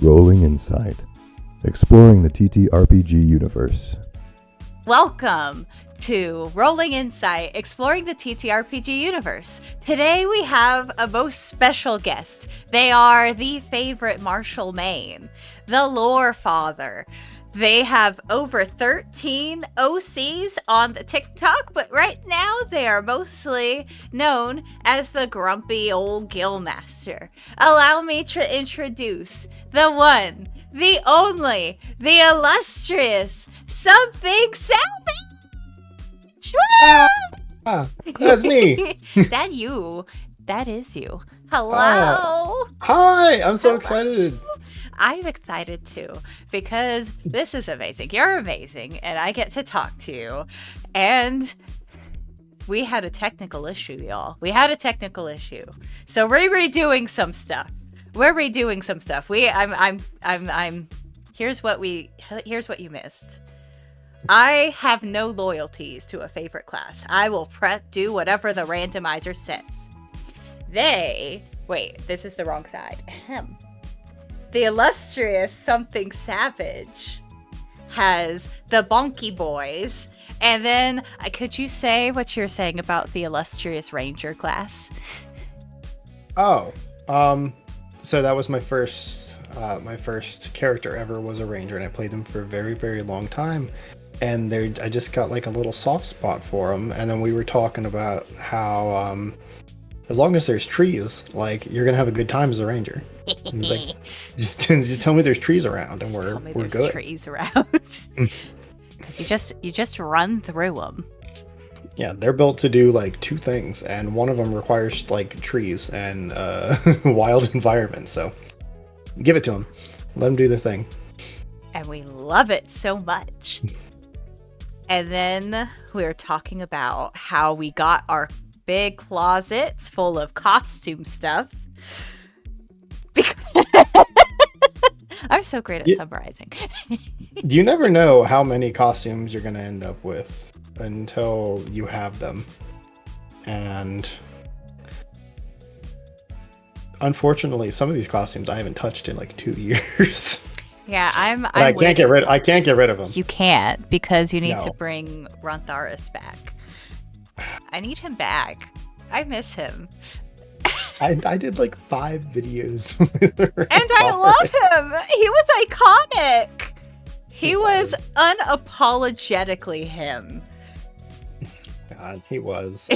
Rolling Insight, exploring the TTRPG universe. Welcome to Rolling Insight, exploring the TTRPG universe. Today we have a most special guest. They are the favorite Marshall Main, the Lore Father. They have over 13 OCs on the TikTok, but right now they are mostly known as the Grumpy Old Guildmaster. Allow me to introduce the one, the only, the illustrious Something Savage! That's me. That you. That is you. Hello. Hi, I'm so excited. I'm excited too, because this is amazing. You're amazing, and I get to talk to you. And we had a technical issue, y'all. We had a technical issue. So we're redoing some stuff. Here's what you missed. I have no loyalties to a favorite class. I will do whatever the randomizer says. This is the wrong side. The illustrious Something Savage has the Bonky Boys. And then, could you say what you're saying about the illustrious Ranger class? So that was my first character ever was a Ranger, and I played them for a very, very long time. And I just got like a little soft spot for them. And then we were talking about how, as long as there's trees, like, you're gonna have a good time as a Ranger. And he's like, just tell me there's trees around, and we're good. Trees around, because you just run through them. Yeah, they're built to do like two things, and one of them requires like trees and wild environment. So give it to them, let them do their thing, and we love it so much. And then we're talking about how we got our big closets full of costume stuff. I'm so great at summarizing. You never know how many costumes you're going to end up with until you have them. And unfortunately, some of these costumes I haven't touched in like 2 years. Yeah, I can't get rid of them. You can't, because you need to bring Rontharis back. I need him back. I miss him. I did like 5 videos with her. And I love him. He was iconic. He was unapologetically him. God, he was.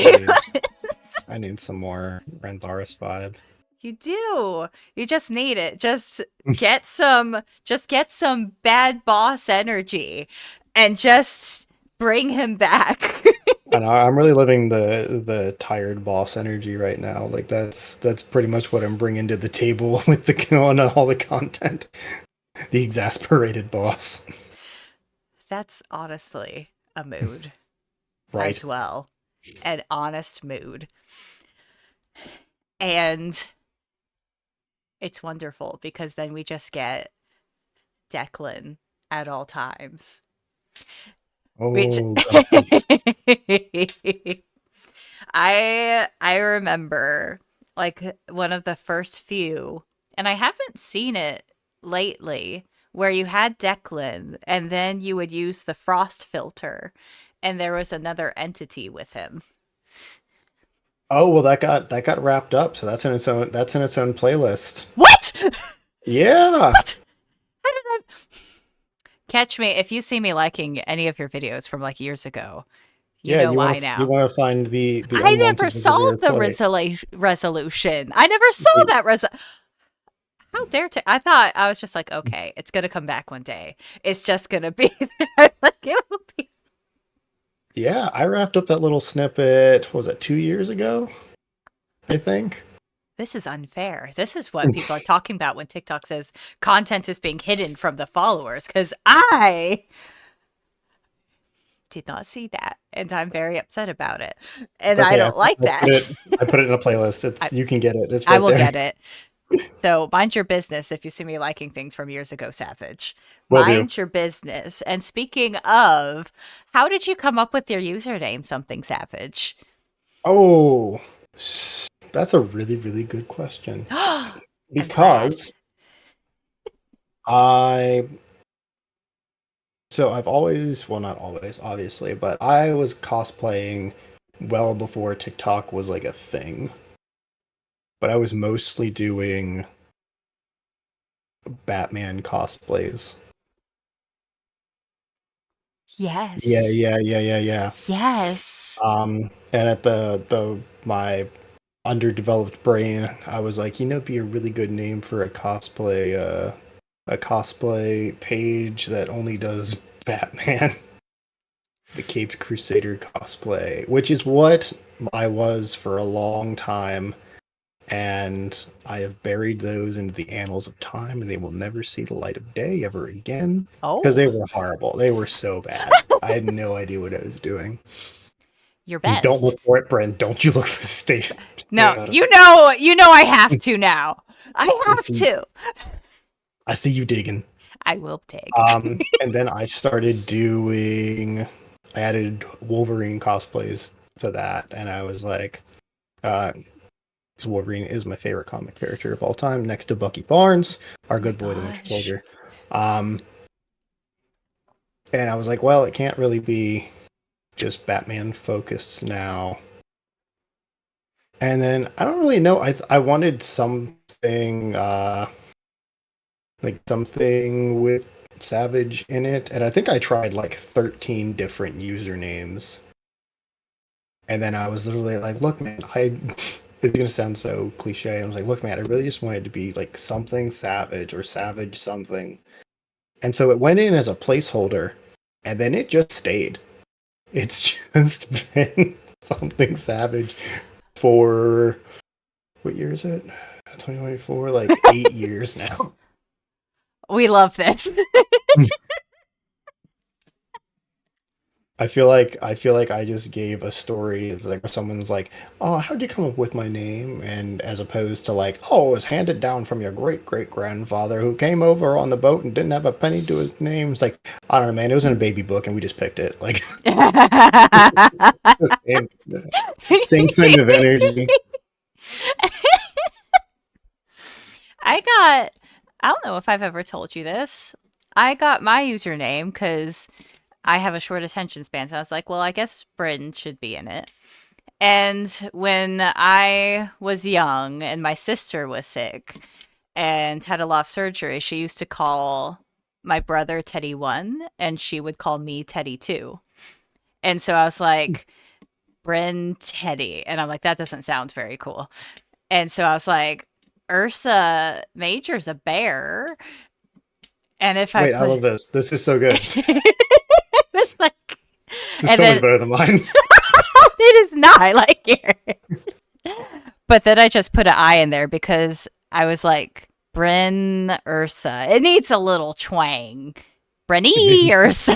I need some more Rantharis vibe. You do. You just need it. Just get some bad boss energy and just bring him back. I know, I'm really living the tired boss energy right now. Like that's pretty much what I'm bringing to the table with all the content. The exasperated boss. That's honestly a mood, right? As well, an honest mood, and it's wonderful because then we just get Declan at all times. Oh, I remember like one of the first few, and I haven't seen it lately, where you had Declan and then you would use the frost filter and there was another entity with him. Oh, well, that got wrapped up, so that's in its own playlist. What? Yeah. What? How did I catch me? If you see me liking any of your videos from like years ago, you know why now. You want to find the I never saw the resolution. I never saw that How dare I thought I was just like, okay, it's gonna come back one day. It's just gonna be there. Like it will be. Yeah, I wrapped up that little snippet. What was it, 2 years ago? I think. This is unfair. This is what people are talking about when TikTok says content is being hidden from the followers, because I did not see that, and I'm very upset about it. And okay, I don't like that. I put it in a playlist. You can get it. It's right I will there. Get it. So mind your business if you see me liking things from years ago, Savage. Mind your business. And speaking of, how did you come up with your username, Something Savage? Oh, that's a really, really good question. Because I So I've always, well, not always, obviously, but I was cosplaying well before TikTok was like a thing. But I was mostly doing Batman cosplays. Yeah, Yes. yeah, yeah, yeah, yeah. Yes. And at the my underdeveloped brain, I was like, it'd be a really good name for a cosplay page that only does Batman. The Caped Crusader cosplay, which is what I was for a long time, and I have buried those into the annals of time, and they will never see the light of day ever again because Oh, they were horrible. They were so bad. I had no idea what I was doing. your Don't best. look for it, Brent. Don't you look for state. No, you know I have to now. I I have see. to. I see you digging. I will take. And then I started doing. I added Wolverine cosplays to that, and I was like, uh, because Wolverine is my favorite comic character of all time, next to Bucky Barnes, our Oh my good boy, the Winter gosh. Soldier. Um, and I was like, well, it can't really be just Batman focused now. And then I don't really know. I wanted something like something with Savage in it, and I think I tried like 13 different usernames. And then I was literally like, look, man, it's gonna sound so cliche. I was like, look, man, I really just wanted to be like something Savage or Savage something. And so it went in as a placeholder, and then it just stayed. It's just been something Savage for what year is it? 2024, like 8 years now. We love this. I feel like I just gave a story like where someone's like, "Oh, how'd you come up with my name?" And as opposed to like, "Oh, it was handed down from your great great grandfather who came over on the boat and didn't have a penny to his name." It's like, I don't know, man. It was in a baby book and we just picked it. Like same, same kind of energy. I don't know if I've ever told you this. I got my username because I have a short attention span. So I was like, well, I guess Bryn should be in it. And when I was young and my sister was sick and had a lot of surgery, she used to call my brother Teddy 1 and she would call me Teddy 2. And so I was like, Bryn Teddy. And I'm like, that doesn't sound very cool. And so I was like, Ursa Major's a bear. And if I Wait, I put love this. This is so good. like, This is and so much then better than mine. it is not like here. But then I just put an I in there because I was like, Bryn Ursa. It needs a little twang. Brenny Ursa.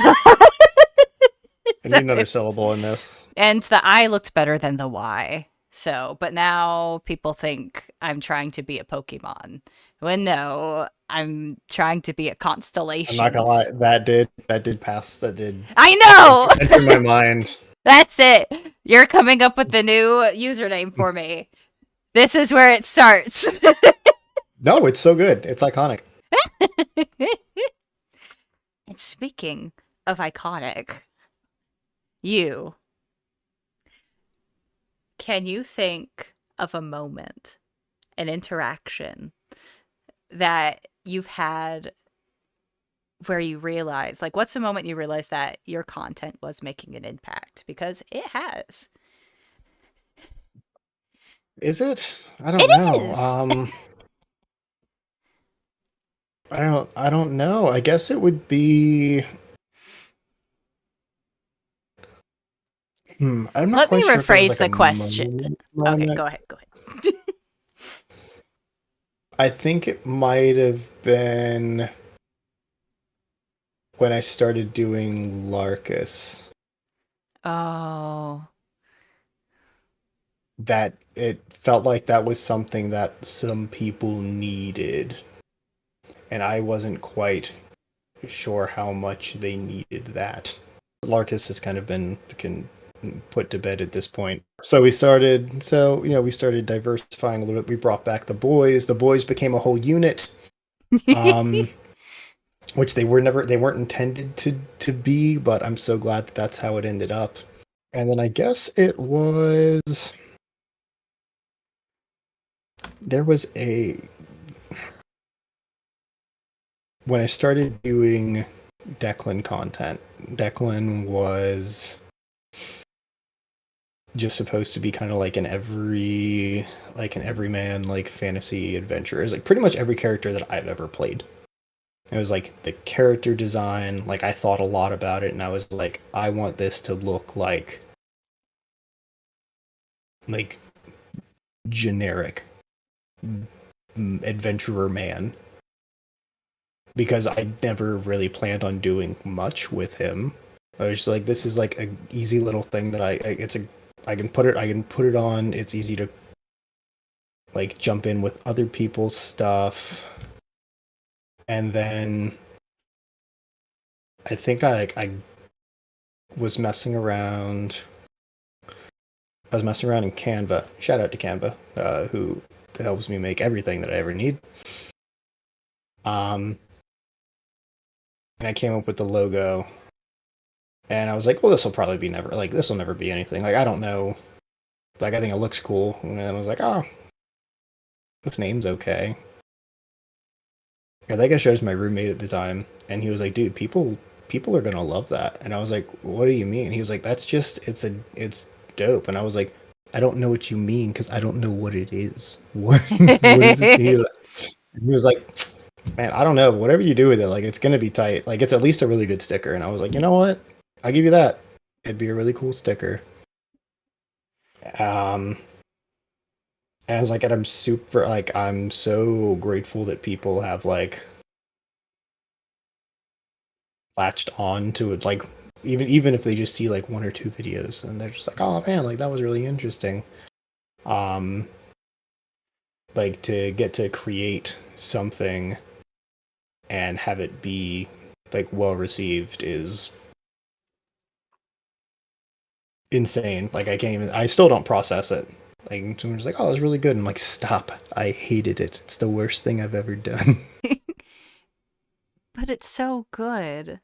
I So need another syllable in this. and the I looked better than the Y. So, but now people think I'm trying to be a Pokemon. When no, I'm trying to be a I'm not constellation. gonna lie, that did pass. That did I know! enter my mind. That's it. You're coming up with the new username for me. This is where it starts. No, it's so good. It's iconic. And speaking of iconic, you, can you think of a moment, an interaction that you've had where you realize, like, what's the moment you realize that your content was making an impact? Because it has. Is it? I don't It know. is. I don't know. I guess it would be. I'm not Let me quite sure if there was rephrase like a the question. Okay, moment. go ahead. Go ahead. I think it might have been when I started doing Larkus. Oh, That it felt like that was something that some people needed, and I wasn't quite sure how much they needed that. Larkus has kind of been put to bed at this point. So we started diversifying a little bit. We brought back the boys. The boys became a whole unit. Um, which they weren't intended to be, but I'm so glad that that's how it ended up. And then I guess it was there was a when I started doing Declan content, Declan was just supposed to be kind of like an everyman like fantasy adventure. It's like pretty much every character that I've ever played. It was like the character design, like I thought a lot about it and I was like, I want this to look like generic adventurer man, because I never really planned on doing much with him. I was just like, this is like a easy little thing that I can put it on. It's easy to like jump in with other people's stuff. And then I think I was messing around. I was messing around in Canva. Shout out to Canva, who helps me make everything that I ever need. And I came up with the logo, and I was like, well, this will probably be never like this will never be anything. Like I don't know. Like I think it looks cool, and then I was like, oh, this name's okay. I think I showed it to my roommate at the time, and he was like, dude, people are gonna love that. And I was like, what do you mean? He was like, that's just it's dope. And I was like, I don't know what you mean because I don't know what it is. What is this? He was like, man, I don't know. Whatever you do with it, like it's gonna be tight. Like it's at least a really good sticker. And I was like, you know what? I'll give you that. It'd be a really cool sticker. Um, and I was like, and I'm so grateful that people have like latched on to it, like even if they just see like one or two videos and they're just like, oh man, like that was really interesting. Um, like to get to create something and have it be like well received is insane. Like I still don't process it. Like someone's like, oh, it was really good. I'm like, stop. I hated it. It's the worst thing I've ever done. But it's so good.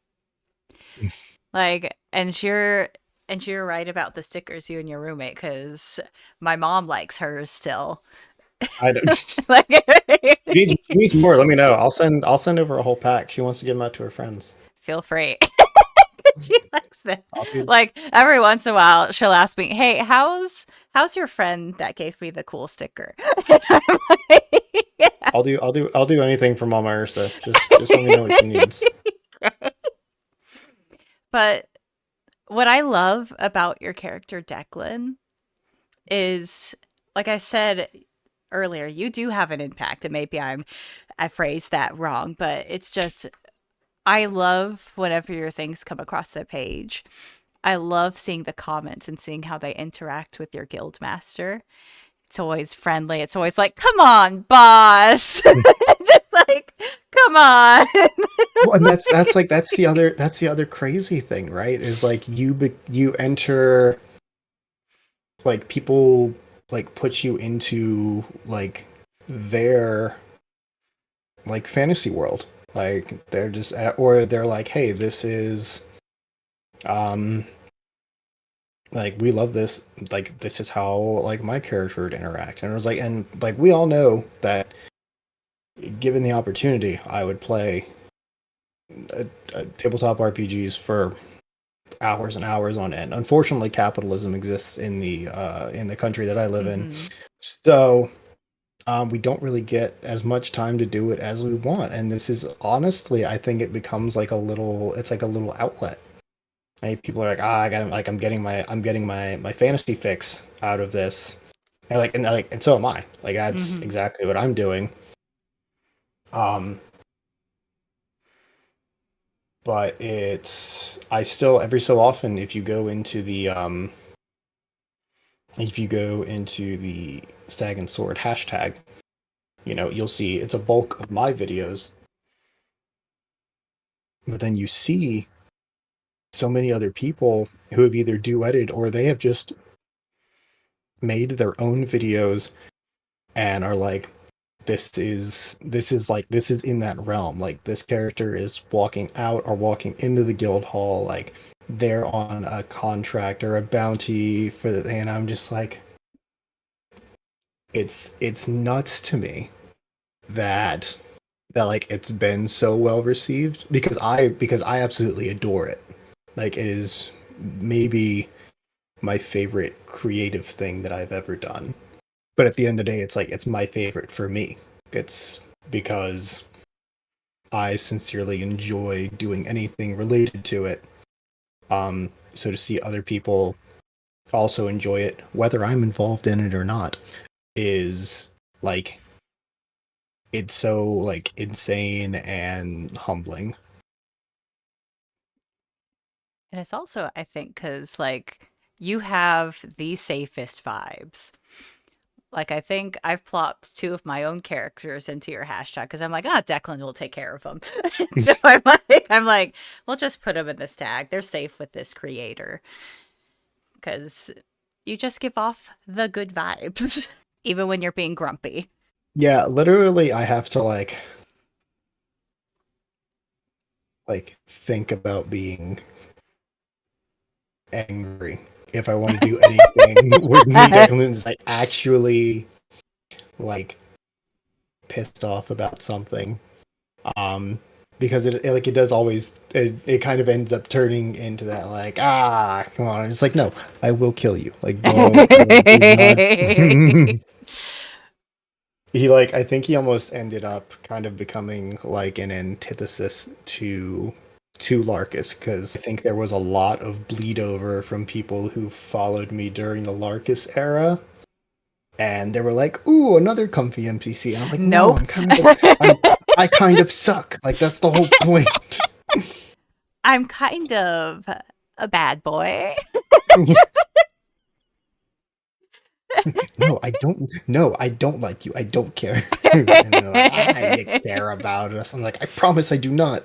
Like, and you're right about the stickers, you and your roommate, because my mom likes hers still. I don't. Like, She needs more. Let me know. I'll send over a whole pack. She wants to give them out to her friends. feel free. She likes them. I'll do Like every once in a while, she'll ask me, "Hey, how's your friend that gave me the cool sticker?" And I'm like, I'll do anything for Mama Ursa. Just let me know what she needs. But what I love about your character Declan is, like I said earlier, you do have an impact, and maybe I phrased that wrong, but it's just I love whenever your things come across the page. I love seeing the comments and seeing how they interact with your guild master. It's always friendly. It's always like, "Come on, boss." Just like, "Come on." Well, and that's the other crazy thing, right? Is like you enter, like people like put you into like their like fantasy world. Like they're just or they're like, hey, this is um like we love this, like this is how like my character would interact. And it was like, and like we all know that given the opportunity, I would play tabletop RPGs for hours and hours on end. Unfortunately, capitalism exists in the country that I live in, Mhm. so we don't really get as much time to do it as we want. And this is honestly, I think it becomes like it's like a little outlet. Like people are like, I got like I'm getting my fantasy fix out of this, and so am I. Like that's Mhm. exactly what I'm doing. Um, but it's I still every so often if you go into the Stag and Sword hashtag, you'll see it's a bulk of my videos, but then you see so many other people who have either duetted or they have just made their own videos and are like, this is in that realm. Like this character is walking out or walking into the guild hall, like they're on a contract or a bounty for the, and I'm just like, it's nuts to me that like it's been so well received because I absolutely adore it. Like it is maybe my favorite creative thing that I've ever done. But at the end of the day, it's like it's my favorite for me. It's because I sincerely enjoy doing anything related to it. So to see other people also enjoy it, whether I'm involved in it or not, is like it's so like insane and humbling. And it's also, I think, because like you have the safest vibes. Like I think I've plopped two of my own characters into your hashtag because I'm like, ah, Declan will take care of them. So I'm like, we'll just put them in this tag. They're safe with this creator because you just give off the good vibes, even when you're being grumpy. Yeah, literally, I have to think about being angry if I want to do anything with me. Declan's like actually like pissed off about something. Um, because it does always it kind of ends up turning into that like come on. It's like no, I will kill you. Like don't do not. He like I think he almost ended up kind of becoming like an antithesis to Larkus because I think there was a lot of bleed over from people who followed me during the Larkus era, and they were like, "Ooh, another comfy NPC," and I'm like, "No, Nope. I kind of suck. Like that's the whole point." I'm kind of a bad boy. No, I don't. No, I don't like you. I don't care. And they're like, you care about us. I'm like, I promise I do not.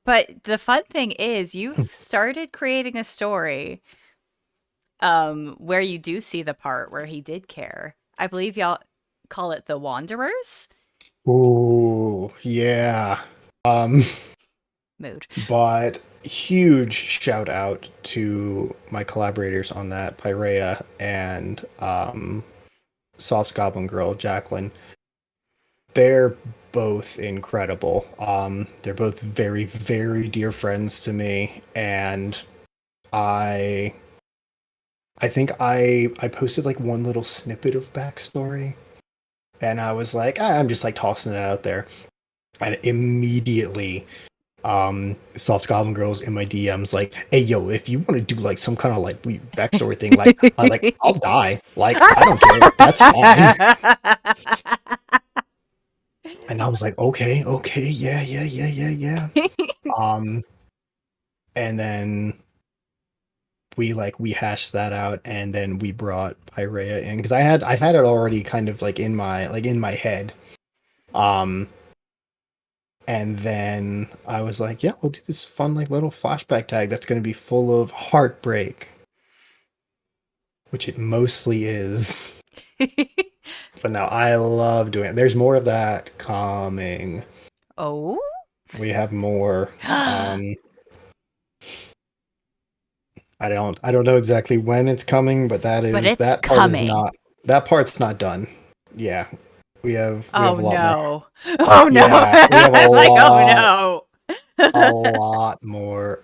But the fun thing is you've started creating a story where you do see the part where he did care. I believe y'all call it the Wanderers Ooh, yeah. Um, mood. but huge shout out to my collaborators on that, Pyrea and Soft Goblin Girl, Jacqueline. They're both incredible. They're both very, very dear friends to me, and I I think I posted like one little snippet of backstory, and I was like, I'm just like tossing it out there, and immediately, Soft Goblin Girls in my DMs like, hey yo, if you want to do like some kind of like backstory thing, I'll die, like I don't care, that's fine. And I was like, okay, yeah. Um, and then we hashed that out, and then we brought Pyrea in because I had it already kind of like in my head. Um, and then I was like, yeah, we'll do this fun like little flashback tag that's going to be full of heartbreak, which it mostly is. But now I love doing it. There's more of that coming. Oh? We have more. I don't know exactly when it's coming, but But it's that part is coming. that part's not done. Yeah. We have Oh a lot more. no. Oh no. Yeah, we have I'm like, oh no.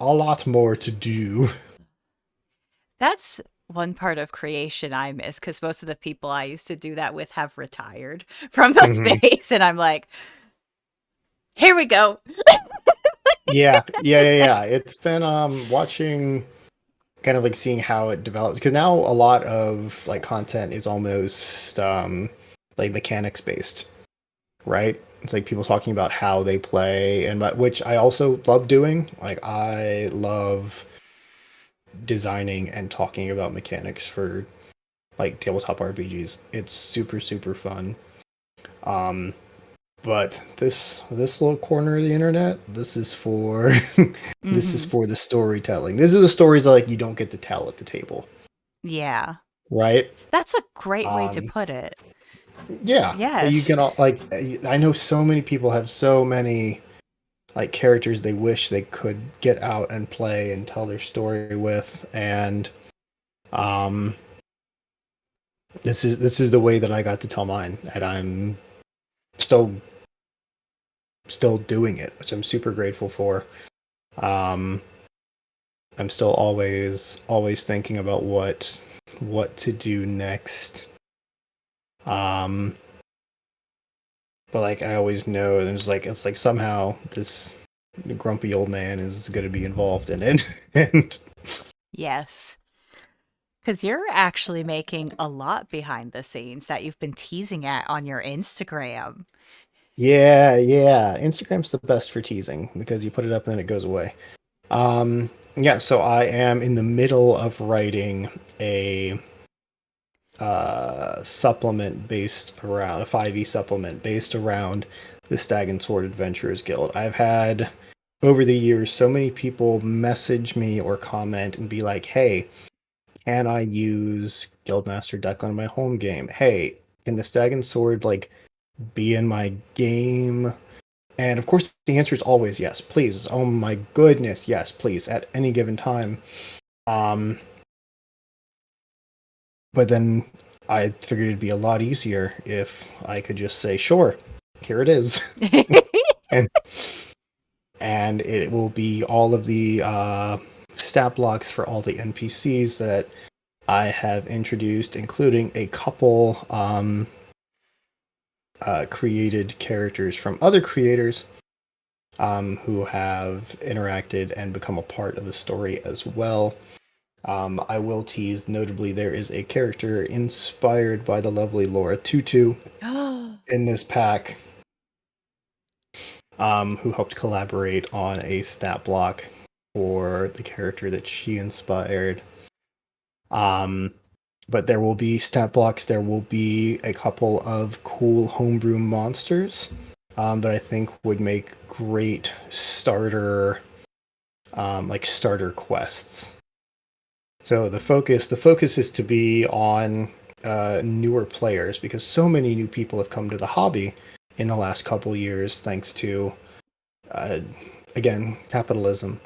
a lot more to do. That's one part of creation I miss because most of the people I used to do that with have retired from the Mhm. space. And I'm like, here we go. Yeah. It's been watching kind of like seeing how it develops because now a lot of like content is almost like mechanics based, right? It's like people talking about how they play and which I also love doing. Like I love designing and talking about mechanics for like tabletop RPGs. It's super super fun. Um but this little corner of the internet, this is for this is Hmm. for the storytelling. These are the stories that like you don't get to tell at the table, Yeah. right? That's a great way to Um put it. Yeah, you Yes. can all like. I know so many people have so many like characters they wish they could get out and play and tell their story with, and um, this is the way that I got to tell mine, and I'm still still doing it, which I'm super grateful for. Um, I'm still always thinking about what to do next. Um, but like I always know there's like it's like somehow this grumpy old man is going to be involved in it. And Yes. Because you're actually making a lot behind the scenes that you've been teasing at on your Instagram. yeah, Instagram's the best for teasing because you put it up and then it goes away. Yeah, so I am in the middle of writing a supplement based around a 5e supplement based around the Stag and Sword Adventurers Guild. I've had over the years so many people message me or comment and be like, "Hey, can I use Guildmaster Declan in my home game? Hey, can the Stag and Sword like be in my game?" And of course, the answer is always yes, please. Oh my goodness, yes, please, at any given time. Um, but then I figured it'd be a lot easier if I could just say, sure, here it is. and and it will be all of the stat blocks for all the NPCs that I have introduced, including a couple created characters from other creators who have interacted and become a part of the story as well. I will tease, notably, there is a character inspired by the lovely Laura Tutu in this pack, who helped collaborate on a stat block for the character that she inspired. Um, but there will be stat blocks. There will be a couple of cool homebrew monsters that I think would make great starter quests. So the focus is to be on newer players because so many new people have come to the hobby in the last couple years thanks to uh, again capitalism.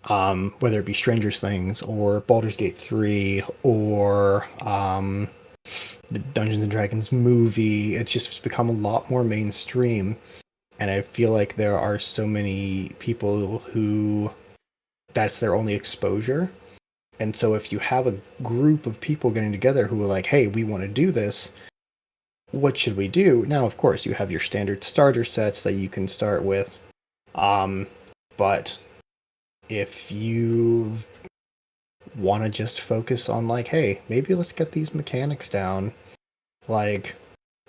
Um, whether it be Stranger Things or Baldur's Gate 3 or the Dungeons and Dragons movie, it's just become a lot more mainstream. And I feel like there are so many people who that's their only exposure. And so if you have a group of people getting together who are like, hey, we want to do this, what should we do? Now, of course, you have your standard starter sets that you can start with. Um, but if you want to just focus on like, hey, maybe let's get these mechanics down, like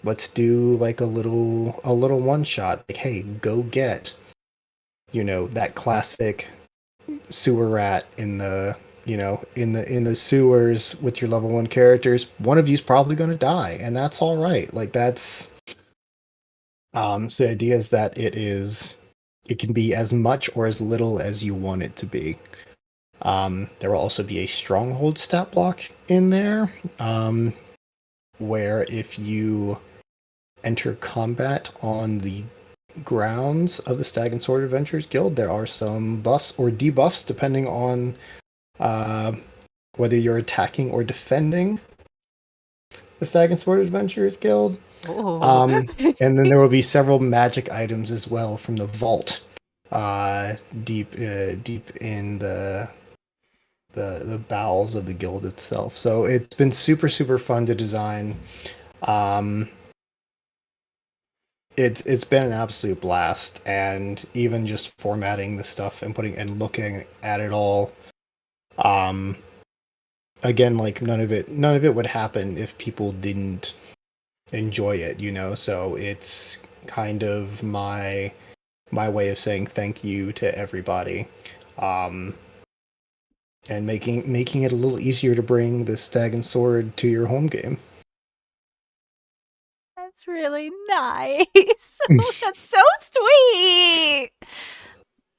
let's do like a little one shot, like, hey, go get, that classic sewer rat in the in the sewers with your level 1 characters. One of you's probably going to die, and that's all right. Like that's so the idea is that it can be as much or as little as you want it to be. There will also be a stronghold stat block in there, where if you enter combat on the grounds of the Stag and Sword Adventures Guild, there are some buffs or debuffs depending on uh, whether you're attacking or defending the Stag and Sword Adventurers Guild. Oh. Um, and then there will be several magic items as well from the vault, deep in the bowels of the guild itself. So it's been super super fun to design. Um, it's been an absolute blast, and even just formatting the stuff and putting and looking at it all. Um, again, like none of it would happen if people didn't enjoy it. So it's kind of my way of saying thank you to everybody, um, and making it a little easier to bring the Stag and Sword to your home game. That's really nice. That's so sweet.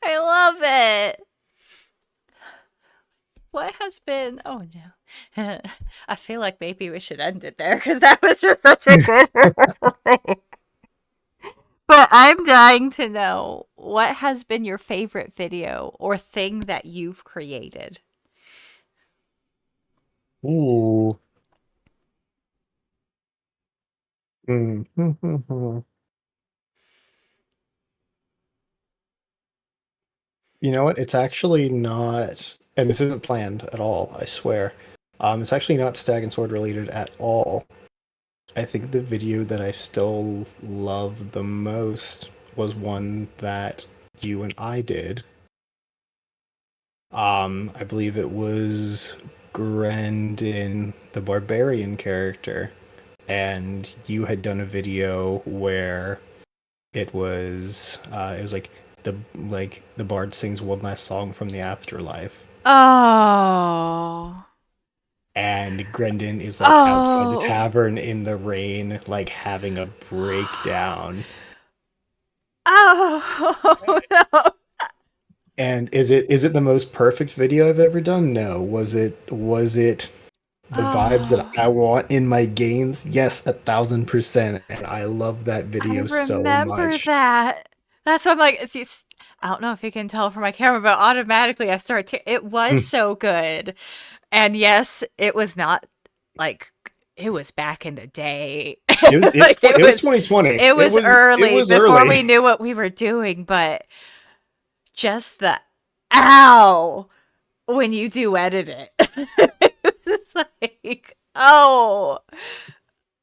I love it. what has been? Oh no, I feel like maybe we should end it there because that was just such a good thing. But I'm dying to know what has been your favorite video or thing that you've created. Ooh. Mm. You know what? It's actually not, and this isn't planned at all, I swear. It's actually not Stag and Sword related at all. I think the video that I still love the most was one that you and I did. I believe it was Grendon, the barbarian character, and you had done a video where it was like the bard sings one last song from the afterlife, Oh. and Grendon is like outside the Oh. tavern in the rain, like having a breakdown. Oh no. And is it the most perfect video I've ever done? No. Was it the vibes that Oh. I want in my games? Yes, 1,000%. And I love that I video so remember much. that. That's why I'm like, I don't know if you can tell from my camera, but automatically I start to. It was so good. And yes, it was not like it was back in the day. Like It was 2020. it was It early was before early. we knew what we were doing, but just the ow when you do edit it. It's like, oh,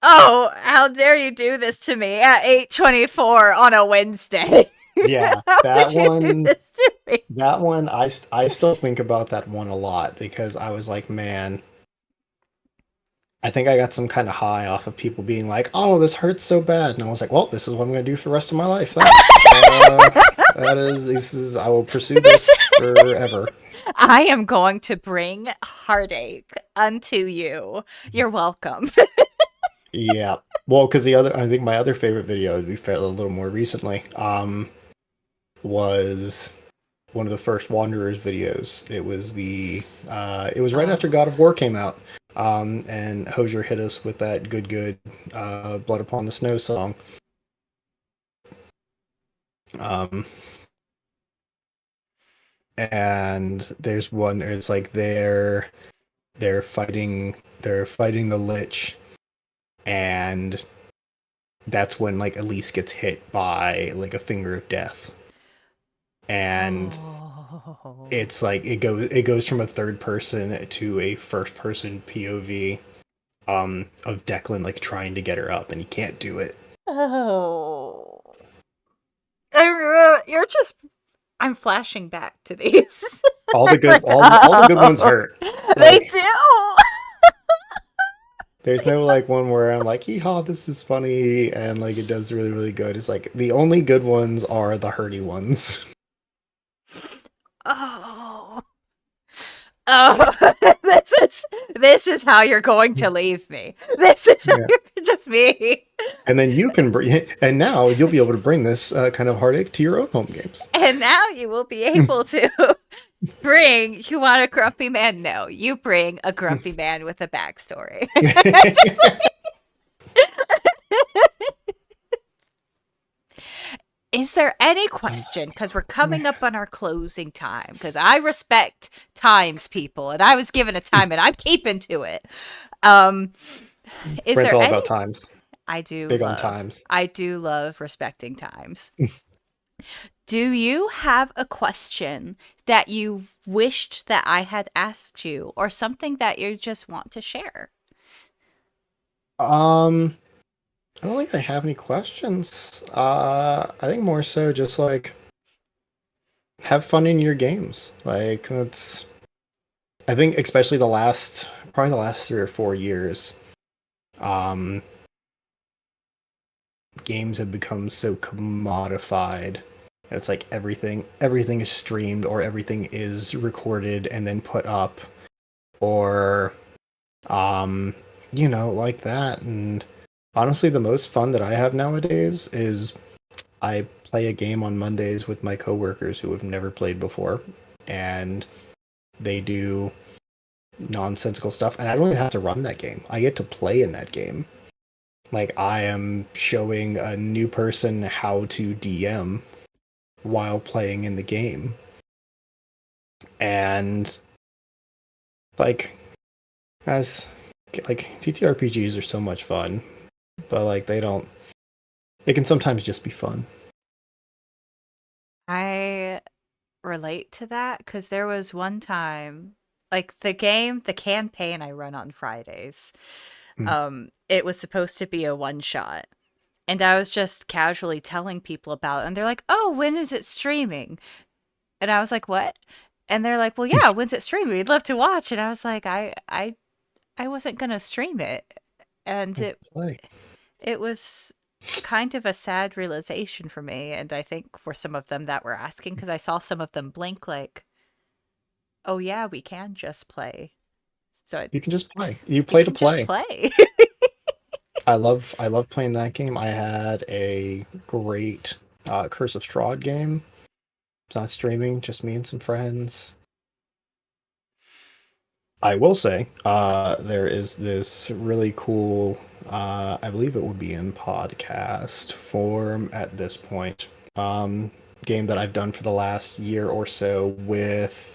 how dare you do this to me at 8:24 on a Wednesday? Yeah, How that could you do one this to me? that one I still think about that one a lot because I was like, man, I think I got some kind of high off of people being like, "Oh, this hurts so bad," and I was like, "Well, this is what I'm going to do for the rest of my life. Thanks. This is I will pursue This this forever." I am going to bring heartache unto you. You're welcome. Yeah. Well, because I think my other favorite video, to be fair, a little more recently, was one of the first Wanderers videos. It was right after Oh. God of War came out. And Hosier hit us with that good Blood Upon the Snow song. Um, and there's one. It's like they're fighting the Lich, and that's when like Elise gets hit by like a finger of death, and Oh. it's like it goes from a third person to a first person POV, of Declan like trying to get her up and he can't do it. Oh. You're just I'm flashing back to these. All the I'm good like, all the good ones oh, hurt. they Like do. there's no like one where I'm like, "Yeehaw, this is funny," and like it does really really good. It's like the only good ones are the hurty ones. Oh. Oh, this is how you're going to leave me. This is how Yeah. you're just me. And then you can bring, and now you'll be able to bring this kind of heartache to your own home games. And now you will be able to bring. You want a grumpy man? No, you bring a grumpy man with a backstory. Is there any question? Because we're coming up on our closing time. Because I respect times, people, and I was given a time, and I'm keeping to it. Um, is Brent's there all any? about times. I do Big on love. times. I do love respecting times. Do you have a question that you wished that I had asked you, or something that you just want to share? I don't think I have any questions. I think more so just like have fun in your games. Like that's I think especially probably the last 3 or 4 years, um, games have become so commodified. And it's like everything is streamed or everything is recorded and then put up or um, like that. And honestly, the most fun that I have nowadays is I play a game on Mondays with my coworkers who have never played before, and they do nonsensical stuff, and I don't even have to run that game. I get to play in that game. Like, I am showing a new person how to DM while playing in the game. And like, as like, TTRPGs are so much fun, but like, they can sometimes just be fun. I relate to that because there was one time, like the campaign I run on Fridays, it was supposed to be a one shot. And I was just casually telling people about it, and they're like, "Oh, when is it streaming?" And I was like, "What?" And they're like, "Well, yeah, when's it streaming? We'd love to watch." And I was like, I wasn't gonna stream it, and it was kind of a sad realization for me, and I think for some of them that were asking, because I saw some of them blink like, "Oh yeah, we can just play." So You can just play. You play to play. just play. I love playing that game. I had a great Curse of Strahd game. It's not streaming, just me and some friends. I will say, there is this really cool, I believe it would be in podcast form at this point, game that I've done for the last year or so with,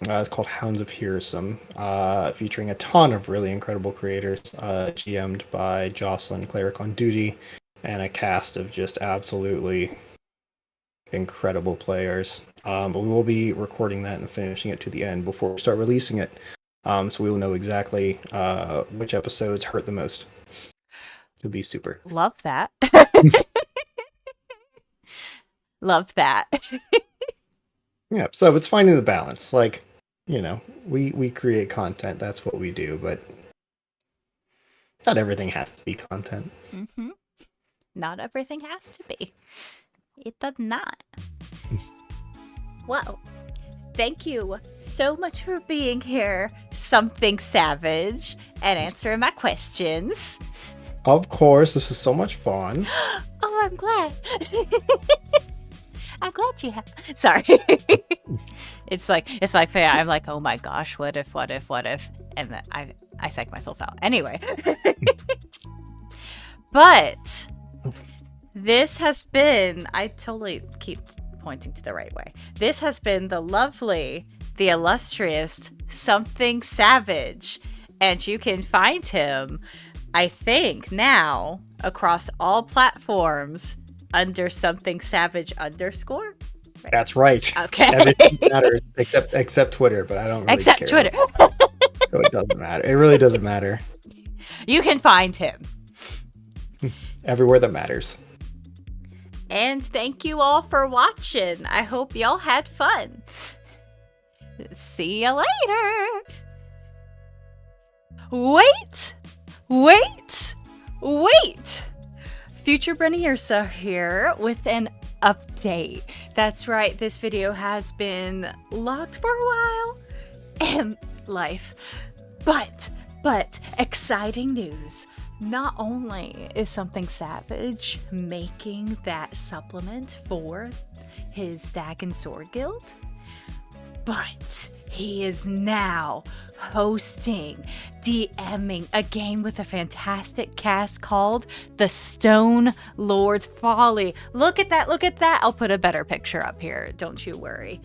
it's called Hounds of Hearsome, featuring a ton of really incredible creators, GM'd by Jocelyn, Cleric on Duty, and a cast of just absolutely incredible players. But we will be recording that and finishing it to the end before we start releasing it. So we will know exactly which episodes hurt the most. It'll be super. Love that. Love that. Yeah, so it's finding the balance. Like, we create content, that's what we do, but not everything has to be content. Mm-hmm. Not everything has to be. It does not. Well, thank you so much for being here, Something Savage, and answering my questions. Of course, this was so much fun. Oh, I'm glad. I'm glad you have. Sorry. It's like I'm like, oh my gosh, what if? And then I psych myself out. Anyway. But this has been, I totally keep pointing to the right way. This has been the lovely, the illustrious Something Savage. And you can find him, I think, now across all platforms under Something Savage _. Right? That's right. Okay. Everything matters except Twitter, but I don't really Except care. Twitter. So it doesn't matter. It really doesn't matter. You can find him everywhere that matters. And thank you all for watching. I hope y'all had fun. See you later. Wait. Future Breniersa here with an update. That's right, this video has been locked for a while. Life. But exciting news. Not only is Something Savage making that supplement for his Stag and Sword guild, but he is now hosting, DMing a game with a fantastic cast called The Stone Lord's Folly. Look at that. I'll put a better picture up here. Don't you worry.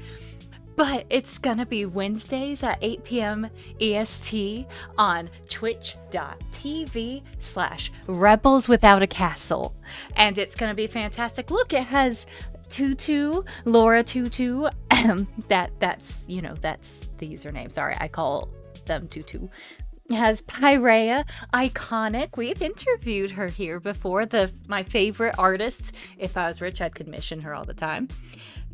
But it's gonna be Wednesdays at 8 p.m. EST on twitch.tv/Rebels Without a Castle. And it's gonna be fantastic. Look, it has Tutu, Laura Tutu. That's the username. Sorry, I call them Tutu. It has Pyrea, iconic. We've interviewed her here before. My favorite artist. If I was rich, I'd commission her all the time.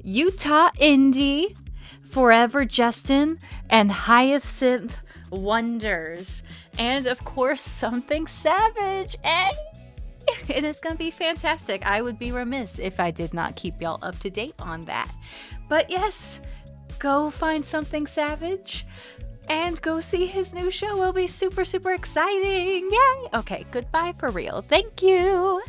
Utah Indie, Forever Justin, and Hyacinth Wonders. And of course, Something Savage. And it's gonna be fantastic. I would be remiss if I did not keep y'all up to date on that. But yes, go find Something Savage and go see his new show. It'll be super, super exciting. Yay! Okay, goodbye for real. Thank you.